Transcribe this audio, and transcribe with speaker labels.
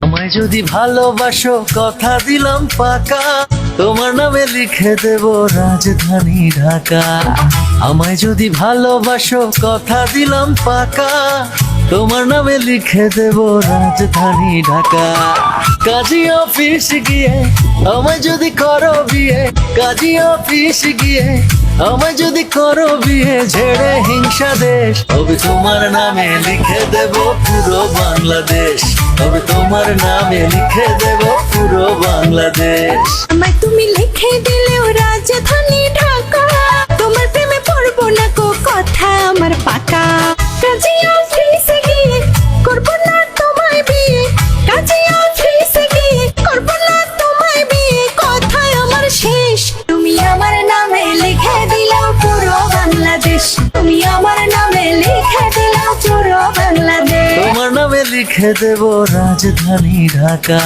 Speaker 1: আমায় যদি ভালোবাসো কথা দিলাম পাকা, তোমার নামে লিখে দেব রাজধানী ঢাকা। আমায় যদি ভালোবাসো কথা দিলাম পাকা, তোমার নামে লিখে দেব রাজধানী ঢাকা। কাজী অফিস গিয়ে আমায় যদি করো বিয়ে, কাজী অফিস গিয়ে আমায় যদি করো বিয়ে, ঝেড়ে হিংসা দেশ, তবে তোমার নামে লিখে দেব পুরো বাংলাদেশ, তবে তোমার নামে লিখে দেব পুরো বাংলাদেশ।
Speaker 2: আমায় তুমি লিখে দিলেও রাজধানী ঢাকা, তোমার প্রেমে পড়বো না কো কথা আমার পাকা। কাজী অফিসে গিয়ে করবো না তোমায় বিয়ে, কাজী অফিসে গিয়ে করবো না তোমায় বিয়ে, কথায় আমার শেষ। তুমি আমার নামে লিখে দিলাও পুরো বাংলাদেশ, তুমি আমার নামে লিখে দিলাও পুরো বাংলাদেশ।
Speaker 1: তোমার নামে লিখে দেব রাজধানী ঢাকা।